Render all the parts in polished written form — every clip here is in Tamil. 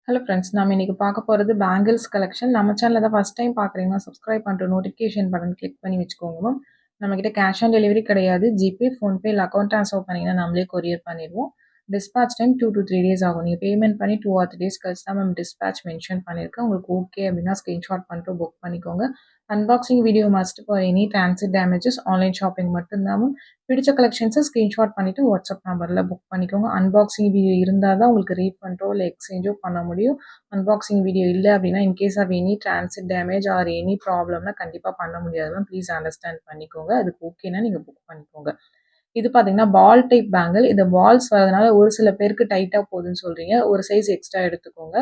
ஹலோ ஃப்ரெண்ட்ஸ், நம்ம இன்னைக்கு பார்க்க போகிறது பேங்கிள்ஸ் கலெக்ஷன். நம்ம சேனலில் தான் ஃபஸ்ட் டைம் பார்க்குறீங்கன்னா சப்ஸ்கிரைப் பண்ணிட்டு நோட்டிஃபிகேஷன் பட்டன் கிளிக் பண்ணி வச்சுக்கோங்க மேம். நம்மக்கிட்ட கேஷ் ஆன் டெலிவரி கிடையாது. ஜிபே, ஃபோன்பே இல்லை அக்கௌண்ட் ட்ரான்ஸ்ஃபர் பண்ணிங்கன்னா நம்மளே கொரியர் பண்ணிடுவோம். டிஸ்பேச் டைம் 2 to 3 டேஸ் ஆகும். நீங்கள் பேமெண்ட் பண்ணி 2 or 3 டேஸ் கழிச்சு தான் மேம் டிஸ்பேச் மென்ஷன் பண்ணியிருக்கேன். உங்களுக்கு ஓகே அப்படின்னா ஸ்க்ரீன்ஷாட் பண்ணிட்டு புக் பண்ணிக்கோங்க. Unboxing video must for any transit damages. Online shopping மட்டும்தான் மேம். பிடிச்ச கலெக்ஷன்ஸை ஸ்க்ரீன்ஷாட் பண்ணிவிட்டு வாட்ஸ்அப் நம்பரில் புக் பண்ணிக்கோங்க. அன்பாக்சிங் வீடியோ இருந்தால் தான் உங்களுக்கு ரீஃபண்டோ இல்லை எக்ஸ்சேஞ்சோ பண்ண முடியும். அன்பாக்சிங் வீடியோ இல்லை அப்படின்னா in case of any transit damage or any ப்ராப்ளம்னா கண்டிப்பாக பண்ண முடியாது மேம். ப்ளீஸ் அண்டர்ஸ்டாண்ட் பண்ணிக்கோங்க. அதுக்கு ஓகேனா நீங்கள் புக் பண்ணிக்கோங்க. இது பார்த்தீங்கன்னா பால் டைப் பேங்கிள். இந்த பால்ஸ் வரதுனால ஒரு சில பேருக்கு டைட்டாக போகுதுன்னு சொல்கிறீங்க. ஒரு சைஸ் எக்ஸ்ட்ரா எடுத்துக்கோங்க.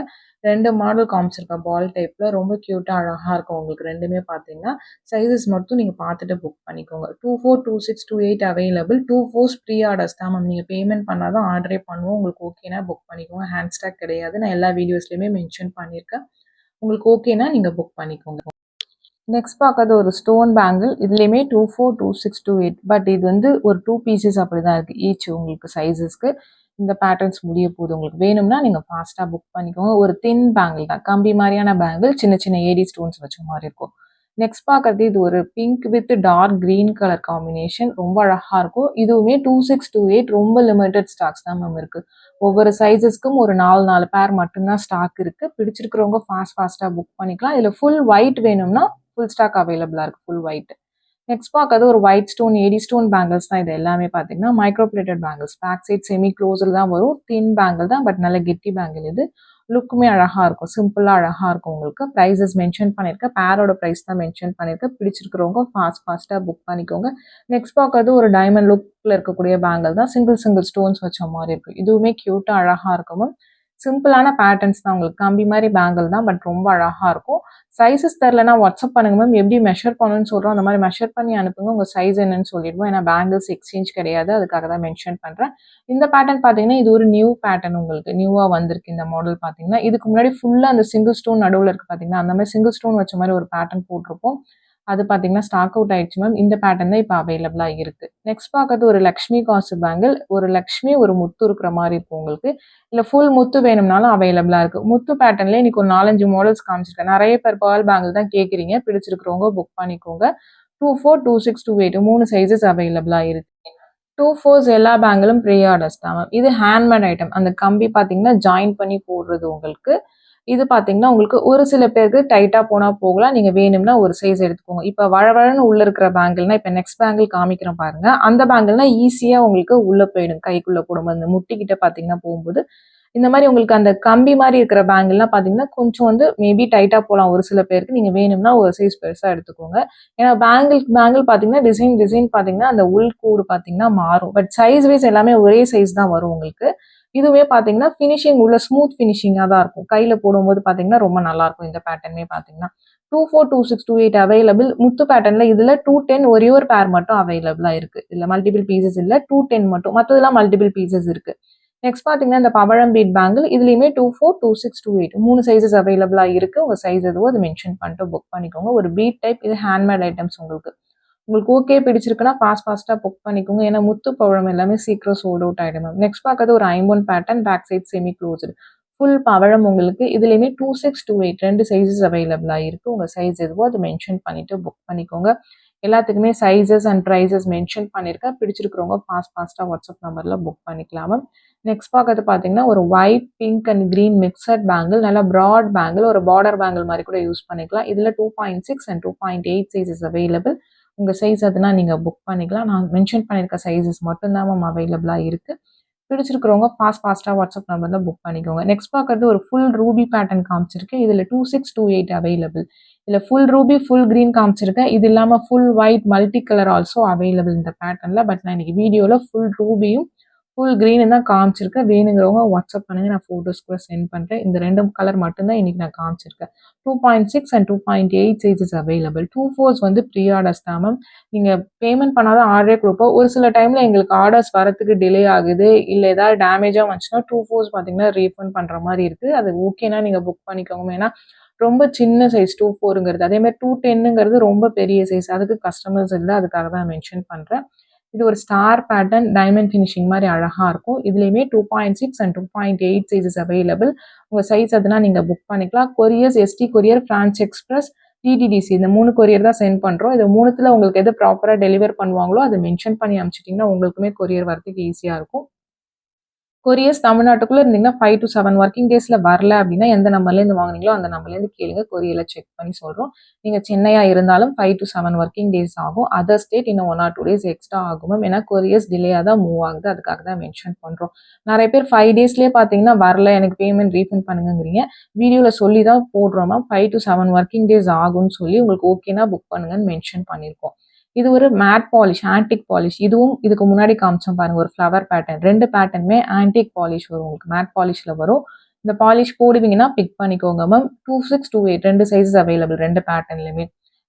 2 மாடல் காமிச்சிருக்கேன் பால் டைப்பில். ரொம்ப க்யூட்டாக அழகாக இருக்கும் உங்களுக்கு ரெண்டுமே பார்த்தீங்கன்னா. சைஸஸ் மட்டும் நீங்கள் பார்த்துட்டு புக் பண்ணிக்கோங்க. 24, 26, 28 அவைலபிள். 24 ப்ரீ ஆர்டர்ஸ் தான் மேம். நீங்கள் பேமெண்ட் பண்ணால் தான் ஆர்டரே பண்ணுவோம். உங்களுக்கு ஓகேனா புக் பண்ணிக்கோங்க. ஹேண்ட் ஸ்டாக் கிடையாது. நான் எல்லா வீடியோஸ்லையுமே மென்ஷன் பண்ணியிருக்கேன். உங்களுக்கு ஓகேனா நீங்கள் புக் பண்ணிக்கோங்க. நெக்ஸ்ட் பார்க்கறது ஒரு ஸ்டோன் பேங்கிள். இதுலேயுமே 24, 26, 28. பட் இது வந்து ஒரு 2 பீசஸ் அப்படி தான் இருக்குது ஈச் உங்களுக்கு சைஸஸ்க்கு. இந்த பேட்டர்ன்ஸ் முடிய போகுது. உங்களுக்கு வேணும்னா நீங்கள் ஃபாஸ்ட்டாக புக் பண்ணிக்கோங்க. ஒரு தின் பேங்கிள் தான், கம்பி மாதிரியான பேங்கிள், சின்ன சின்ன ஏடி ஸ்டோன்ஸ் வச்ச மாதிரி இருக்கும். நெக்ஸ்ட் பார்க்கறது இது ஒரு pink with dark green colour combination. ரொம்ப அழகாக இருக்கும். இதுவுமே 26, 28 ரொம்ப லிமிட்டட் ஸ்டாக்ஸ் தான் மேம் இருக்குது. ஒவ்வொரு சைஸஸ்க்கும் ஒரு 4 பேர் மட்டும்தான் ஸ்டாக் இருக்குது. பிடிச்சிருக்கிறவங்க ஃபாஸ்ட்டாக புக் பண்ணிக்கலாம். இதில் ஃபுல் ஒயிட் வேணும்னா ஃபுல் ஸ்டாக் அவைலபிளாக இருக்குது, ஃபுல் ஒயிட். நெக்ஸ்ட் பார்க்கறது ஒரு white stone AD stone bangles தான். இது எல்லாமே பார்த்தீங்கன்னா micro plated bangles. Back side semi க்ளோஸில் தான் வரும். தின் பேங்கிள் தான், பட் நல்ல கெட்டி பேங்கிள். இது லுக்குமே அழகாக இருக்கும், சிம்பிளாக அழகாக இருக்கும். உங்களுக்கு ப்ரைஸஸ் மென்ஷன் பண்ணியிருக்கேன். பேரோட ப்ரைஸ் தான் மென்ஷன் பண்ணியிருக்கேன். பிடிச்சிருக்கிறவங்க ஃபாஸ்ட்டாக புக் பண்ணிக்கோங்க. நெக்ஸ்ட் பார்க்கறது ஒரு டைமண்ட் லுக்கில் இருக்கக்கூடிய பேங்கிள் தான். சிங்கிள் ஸ்டோன்ஸ் வச்ச மாதிரி இருக்கும். இதுவுமே க்யூட்டாக அழகாக இருக்கும். சிம்பிளான பேட்டர்ன்ஸ் தான். உங்களுக்கு கம்பி மாதிரி பேங்கிள் தான், பட் ரொம்ப அழகாக இருக்கும். சைஸஸ் தெரிலனா வாட்ஸ்அப் பண்ணுங்க மேம். எப்படி மெஷர் பண்ணணும்னு சொல்கிறோம் அந்த மாதிரி மெஷர் பண்ணி அனுப்புங்க. உங்கள் சைஸ் என்னன்னு சொல்லிடுவோம். ஏன்னா பேங்கிள்ஸ் எக்ஸ்சேஞ்ச் கிடையாது, அதுக்காக தான் மென்ஷன் பண்ணுறேன். இந்த பேட்டர்ன் பார்த்தீங்கன்னா இது ஒரு நியூ பேட்டர்ன், உங்களுக்கு நியூவாக வந்திருக்கு இந்த மாடல் பார்த்தீங்கன்னா. இதுக்கு முன்னாடி ஃபுல்லாக அந்த சிங்கிள் ஸ்டோன் நடுவில் இருக்குது பார்த்தீங்கன்னா, அந்த மாதிரி சிங்கிள் ஸ்டோன் வச்ச மாதிரி ஒரு பேட்டர்ன் போட்டிருப்போம். அது பார்த்தீங்கன்னா ஸ்டாக் அவுட் ஆயிடுச்சு மேம். இந்த பேட்டர்ன் தான் இப்போ அவைலபிளாக இருக்குது. நெக்ஸ்ட் பார்க்கறது ஒரு லக்ஷ்மி காசு பேங்கிள். ஒரு லக்ஷ்மி ஒரு முத்து இருக்கிற மாதிரி இருக்கும் உங்களுக்கு. இல்லை ஃபுல் முத்து வேணும்னாலும் அவைலபிளாக இருக்குது. முத்து பேட்டர்ன்லேயே இன்னைக்கு ஒரு 4-5 மாடல்ஸ் காமிச்சிருக்கேன். நிறைய பேர் பேர்ல் பேங்கிள் தான் கேட்குறீங்க. பிடிச்சிருக்கிறவங்க புக் பண்ணிக்கோங்க. 24, 26, 28 3 சைஸஸ் அவைலபிளாக இருக்குது. 24s எல்லா பேங்கிலும் ப்ரீ ஆர்டர்ஸ் தான் மேம். இது ஹேண்ட்மேட் ஐட்டம். அந்த கம்பி பார்த்தீங்கன்னா ஜாயின் பண்ணி போடுறது உங்களுக்கு. இது பார்த்தீங்கன்னா உங்களுக்கு ஒரு சில பேருக்கு டைட்டாக போனால் போகலாம். நீங்கள் வேணும்னா ஒரு சைஸ் எடுத்துக்கோங்க. இப்போ வழவழன்னு உள்ளே இருக்கிற பேங்கிள்னா, இப்போ நெக்ஸ்ட் பேங்கிள் காமிக்கிறேன் பாருங்க. அந்த பேங்கிள்னா ஈஸியாக உங்களுக்கு உள்ளே போயிடும். கைக்குள்ளே போடும்போது அந்த முட்டிக்கிட்ட பார்த்தீங்கன்னா போகும்போது இந்த மாதிரி உங்களுக்கு அந்த கம்பி மாதிரி இருக்கிற பேங்கிள்லாம் பார்த்தீங்கன்னா கொஞ்சம் வந்து மேபி டைட்டாக போகலாம் ஒரு சில பேருக்கு. நீங்கள் வேணும்னா ஒரு சைஸ் பெருசாக எடுத்துக்கோங்க. ஏன்னா பேங்கிள் பார்த்தீங்கன்னா டிசைன் பார்த்தீங்கன்னா அந்த உள்கூடு பார்த்தீங்கன்னா மாறும். பட் சைஸ் வைஸ் எல்லாமே ஒரே சைஸ் தான் வரும் உங்களுக்கு. இதுவே பார்த்தீங்கன்னா ஃபினிஷிங் உள்ள ஸ்மூத் ஃபினிஷிங்காக தான் இருக்கும். கையில் போடும்போது பார்த்தீங்கன்னா ரொம்ப நல்லாயிருக்கும். இந்த பேட்டர்னே பார்த்தீங்கன்னா 24, 26, 28 அவைலபிள். முத்து பேட்டர்னில் இதில் 210 ஒரே ஒரு பேர் மட்டும் அவைலபிளாக இருக்குது. இதில் மல்டிபிள் பீசஸ் இல்லை, 210 மட்டும். மற்றதெல்லாம் மல்டிபிள் பீசஸ் இருக்குது. நெக்ஸ்ட் பார்த்தீங்கன்னா இந்த பவழம் பீட் பேங்கிள். இதுலேயுமே 24, 26, 28 3 சைஸஸ் அவைலபிளாக இருக்குது. உங்கள் சைஸ் எதுவோ அது மென்ஷன் பண்ணிட்டு புக் பண்ணிக்கோங்க. ஒரு பீட் டைப். இது ஹேண்ட்மேட் ஐட்டம்ஸ் உங்களுக்கு. உங்களுக்கு ஓகே பிடிச்சிருக்குன்னா ஃபாஸ்ட்டாக புக் பண்ணிக்கோங்க. ஏன்னா முத்து பவழம் எல்லாமே சீக்கிரம் சோல்ட் அவுட் ஆகிடும் மேம். நெக்ஸ்ட் பார்க்கறது ஒரு ஐம்பொன் pattern. Back side semi closed. Full பவழம் உங்களுக்கு. இதுலேயுமே 26, 28 2 சைஸஸ் அவைலபிளாக இருக்குது. உங்கள் சைஸ் எதுவோ அது மென்ஷன் பண்ணிவிட்டு புக் பண்ணிக்கோங்க. எல்லாத்துக்குமே சைஸஸ் அண்ட் ப்ரைஸஸ் மென்ஷன் பண்ணியிருக்கேன். பிடிச்சிருக்கிறவங்க ஃபாஸ்ட்டாக வாட்ஸ்அப் நம்பரில் புக் பண்ணிக்கலாம் மேம். நெக்ஸ்ட் பார்க்கறது பார்த்தீங்கன்னா ஒரு white, pink and green mixed bangle. நல்லா ப்ராட் பேங்கிள், ஒரு பார்டர் பேங்கிள் மாதிரி கூட யூஸ் பண்ணிக்கலாம். இதில் 2.6 அண்ட் 2.8 சைஸஸ் அவைலபிள். உங்கள் சைஸ் அதுனா நீங்கள் புக் பண்ணிக்கலாம். நான் மென்ஷன் பண்ணியிருக்க சைஸஸ் மட்டும்தான் மேம் அவைலபிளாக இருக்குது. பிடிச்சிருக்கிறவங்க ஃபாஸ்ட்டாக வாட்ஸ்அப் நம்பரில் புக் பண்ணிக்கோங்க. நெக்ஸ்ட் பார்க்கறது ஒரு ஃபுல் ரூபி பேட்டர்ன் காமிச்சிருக்கேன். இதில் 26, 28 அவைலபிள். இதில் ஃபுல் ரூபி, ஃபுல் க்ரீன் காமிச்சிருக்கேன். இது இல்லாமல் full white multi colour also available இந்த பேட்டர்னில். பட் நான் இன்னைக்கு வீடியோவில் ஃபுல் ரூபியும் ஃபுல் க்ரீனு தான் காமிச்சிருக்கேன். வேணுங்கிறவங்க வாட்ஸ்அப் பண்ணுங்கள், நான் ஃபோட்டோஸ் கூட சென்ட் பண்ணுறேன். இந்த 2 கலர் மட்டும்தான் இன்றைக்கி நான் காமிச்சிருக்கேன். 2.6 அண்ட் 2.8 சைஸஸ் அவைலபிள். 24s வந்து ப்ரீ ஆர்டர்ஸ் தான் மேம். நீங்கள் பேமெண்ட் பண்ணாதான் ஆர்டரே கொடுப்போம். ஒரு சில டைமில் எங்களுக்கு ஆர்டர்ஸ் வரத்துக்கு டிலே ஆகுது, இல்லை ஏதாவது டேமேஜாக வந்துச்சுன்னா 24s பார்த்தீங்கன்னா ரீஃபண்ட் பண்ணுற மாதிரி இருக்குது. அது ஓகேனா நீங்கள் புக் பண்ணிக்கோங்க. ஏன்னா ரொம்ப சின்ன சைஸ் 24ங்கிறது. அதேமாதிரி 210ங்கிறது ரொம்ப பெரிய சைஸ். அதுக்கு கஸ்டமர்ஸ் இல்லை, அதுக்காக தான் மென்ஷன் பண்ணுறேன். இது ஒரு ஸ்டார் பேட்டர்ன் டைமண்ட் ஃபினிஷிங் மாதிரி அழகாக இருக்கும். இதுலேயுமே 2.6 அண்ட் 2.8 சைஸஸ் அவைலபிள். உங்கள் சைஸ் அதுனா நீங்கள் புக் பண்ணிக்கலாம். Couriers ST courier, Franch Express, DTDC இந்த 3 கொரியர் தான் சென்ட் பண்ணுறோம். இது 3த்துல உங்களுக்கு எது ப்ராப்பராக டெலிவர் பண்ணுவாங்களோ அதை மென்ஷன் பண்ணி அனுப்பிச்சிட்டிங்கன்னா உங்களுக்குமே கொரியர் வரதுக்கு ஈஸியாக இருக்கும். கொரியர்ஸ் தமிழ்நாட்டுக்குள்ளே இருந்தீங்கன்னா 5 to 7 ஒர்க்கிங் டேஸில் வரல அப்படின்னா எந்த நம்பர்லேருந்து வாங்குனீங்களோ அந்த நம்பர்லேருந்து கேளுங்க, கொரியரில் செக் பண்ணி சொல்கிறோம். நீங்கள் சென்னையாக இருந்தாலும் 5 to 7 ஒர்க்கிங் டேஸ் ஆகும். அதர் ஸ்டேட் இன்னும் 1 or 2 days எக்ஸ்ட்ரா ஆகும் மேம். ஏன்னா கொரியர்ஸ் டிலேயாக தான் மூவ் ஆகுது, அதுக்காக தான் மென்ஷன் பண்ணுறோம். நிறைய பேர் 5 daysலேயே பார்த்தீங்கன்னா வரல எனக்கு பேமெண்ட் ரீஃபண்ட் பண்ணுங்கிறீங்க. வீடியோவில் சொல்லி தான் போடுறோம் மேம். 5 to 7 ஒர்க்கிங் டேஸ் ஆகும்னு சொல்லி உங்களுக்கு ஓகேனா புக் பண்ணுங்கன்னு மென்ஷன் பண்ணியிருக்கோம். இது ஒரு மேட் பாலிஷ், ஆன்டிக் பாலிஷ். இதுவும் இதுக்கு முன்னாடி காமிச்சோம் பாருங்க, ஒரு ஃப்ளவர் பேட்டர்ன். 2 பேட்டர்னுமே ஆன்டிக் பாலிஷ் வரும், உங்களுக்கு மேட் பாலிஷ்ல வரும். இந்த பாலிஷ் போடுவீங்கன்னா பிக் பண்ணிக்கோங்க மேம். 26, 28 2 சைஸஸ் அவைலபிள் 2 பேட்டர்ன்லையுமே.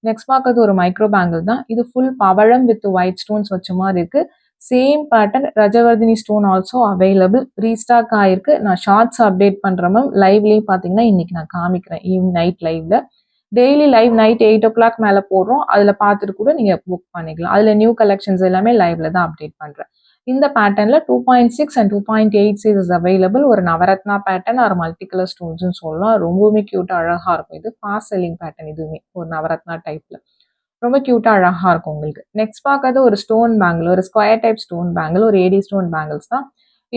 நெக்ஸ்ட் பார்க்கறது ஒரு மைக்ரோ பேங்கிள் தான். இது ஃபுல் பவழம் வித் ஒயிட் ஸ்டோன்ஸ் வச்ச மாதிரி இருக்கு. Same pattern Rajavardhini stone also available. Restock ஆயிருக்கு. நான் ஷார்ட்ஸ் அப்டேட் பண்றேன் மேம். லைவ்லேயும் பார்த்தீங்கன்னா இன்னைக்கு நான் காமிக்கிறேன், ஈவினிங் நைட் லைவ்ல. டெய்லி லைவ் நைட் 8 o'clock மேலே போடுறோம். அதில் பார்த்துட்டு கூட நீங்கள் புக் பண்ணிக்கலாம். அதில் நியூ கலெக்ஷன்ஸ் எல்லாமே லைவ்ல தான் அப்டேட் பண்ணுறேன். இந்த பேட்டர்னில் 2.6 அண்ட் 2.8 சைஸஸ் அவைலபிள். ஒரு நவரத்னா பேட்டர்ன் ஒரு மல்டி கலர் ஸ்டோன்ஸ்னு சொல்லலாம். ரொம்பவுமே க்யூட்டாக அழகாக இருக்கும். இது ஃபாஸ்ட் செல்லிங் பேட்டர்ன். இதுவுமே ஒரு நவரத்னா டைப்பில் ரொம்ப க்யூட்டாக அழகாக இருக்கும் உங்களுக்கு. நெக்ஸ்ட் பார்க்கறது ஒரு ஸ்டோன் பேங்கிள், ஒரு ஸ்கொயர் டைப் ஸ்டோன் பேங்கிள், ஒரு ஏடி ஸ்டோன் பேங்கிள்ஸ் தான்.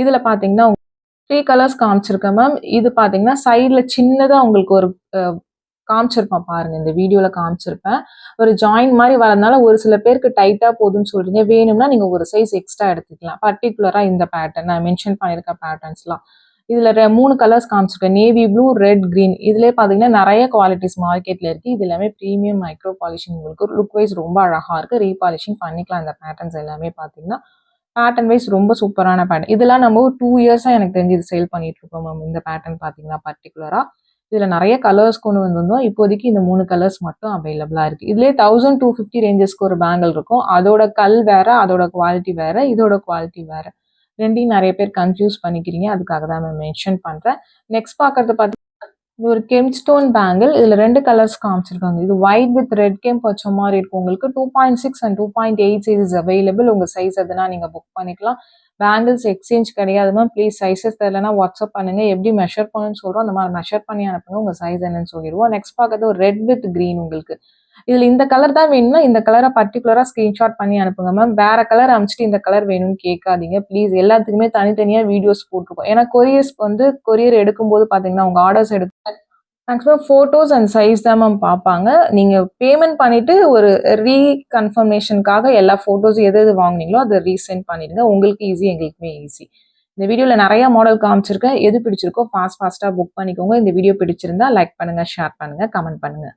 இதில் பார்த்தீங்கன்னா 3 கலர்ஸ் காமிச்சிருக்கேன் மேம். இது பார்த்தீங்கன்னா சைடில் சின்னதாக உங்களுக்கு ஒரு காமிச்சிருப்பேன் பாருங்க, இந்த வீடியோவில் காமிச்சிருப்பேன். ஒரு ஜாயின் மாதிரி வரதுனால ஒரு சில பேருக்கு டைட்டாக போகுதுன்னு சொல்றீங்க. வேணும்னா நீங்கள் ஒரு சைஸ் எக்ஸ்ட்ரா எடுத்துக்கலாம். பர்டிகுலராக இந்த பேட்டர்ன் நான் மென்ஷன் பண்ணியிருக்க பேட்டர்ன்ஸ்லாம் இதில் 3 கலர்ஸ் காமிச்சிருக்கேன், நேவி ப்ளூ, ரெட், கிரீன். இதுலேயே பார்த்தீங்கன்னா நிறைய குவாலிட்டிஸ் மார்க்கெட்டில் இருக்குது. இது எல்லாமே ப்ரீமியம் மைக்ரோ பாலிஷிங். உங்களுக்கு லுக் வைஸ் ரொம்ப அழகாக இருக்குது. ரீபாலிஷிங் பண்ணிக்கலாம். இந்த பேட்டர்ன்ஸ் எல்லாமே பார்த்தீங்கன்னா பேட்டர்ன் வைஸ் ரொம்ப சூப்பரான பேட்டர்ன். இதெல்லாம் நம்ம 2 இயர்ஸாக எனக்கு தெரிஞ்சு இது சேல் பண்ணிட்டு இருக்கோம் மேம். இந்த பேட்டர்ன் பார்த்தீங்கன்னா பர்டிகுலராக இதில் நிறைய கலர்ஸ் கொண்டு வந்திருந்தோம். இப்போதைக்கு இந்த 3 கலர்ஸ் மட்டும் அவைலபிளாக இருக்குது. இதுலேயே 1250 ரேஞ்சஸ்க்கு ஒரு பேங்கிள் இருக்கும். அதோட கல் வேற, அதோட குவாலிட்டி வேற, இதோட குவாலிட்டி வேற. ரெண்டையும் நிறைய பேர் கன்ஃபியூஸ் பண்ணிக்கிறீங்க, அதுக்காக தான் நான் மென்ஷன் பண்ணுறேன். நெக்ஸ்ட் பார்க்கறது பார்த்தீங்கன்னா இது ஒரு கெம் ஸ்டோன் பேங்கிள். இதில் 2 கலர்ஸ் காமிச்சிருக்காங்க. இது ஒயிட் வித் ரெட் கெம்ப் வச்ச மாதிரி இருக்கும். உங்களுக்கு 2.6 அண்ட் 2.8 சைஸஸ் அவைலபிள். உங்கள் சைஸ் எதுனா நீங்கள் புக் பண்ணிக்கலாம். பேங்கிள்ஸ் எக்ஸ்சேஞ்ச் கிடையாது மேம். ப்ளீஸ் சைஸஸ் தெரியலனா வாட்ஸ்அப் பண்ணுங்க. எப்படி மெஷர் பண்ணணும்னு சொல்கிறோம், அந்த மாதிரி மெஷர் பண்ணி அனுப்புங்க. உங்கள் சைஸ் என்னன்னு சொல்லிடுவோம். நெக்ஸ்ட் பார்க்கறது ஒரு ரெட் வித் கிரீன். உங்களுக்கு இதில் இந்த கலர் தான் வேணும்னா இந்த கலரை பர்டிகுலராக ஸ்க்ரீன்ஷாட் பண்ணி அனுப்புங்க மேம். வேற கலர் அனுப்பிச்சிட்டு இந்த கலர் வேணும்னு கேட்காதீங்க ப்ளீஸ். எல்லாத்துக்குமே தனித்தனியாக வீடியோஸ் போட்டிருக்கோம். ஏன்னா கொரியர் எடுக்கும்போது பார்த்தீங்கன்னா உங்கள் orders maximum photos and size தான் மேம் பார்ப்பாங்க. நீங்கள் பேமெண்ட் பண்ணிவிட்டு ஒரு ரீகன்ஃபர்மேஷனுக்காக எல்லா ஃபோட்டோஸும் எது எது வாங்குனீங்களோ அதை ரீசென்ட் பண்ணிடுங்க. உங்களுக்கு ஈஸி, எங்களுக்குமே ஈஸி. இந்த வீடியோவில் நிறைய மாடல் காமிச்சிருக்கேன். எது பிடிச்சிருக்கோ ஃபாஸ்ட்டாக புக் பண்ணிக்கோங்க. இந்த வீடியோ பிடிச்சிருந்தா லைக் பண்ணுங்கள், ஷேர் பண்ணுங்கள், கமெண்ட் பண்ணுங்கள்.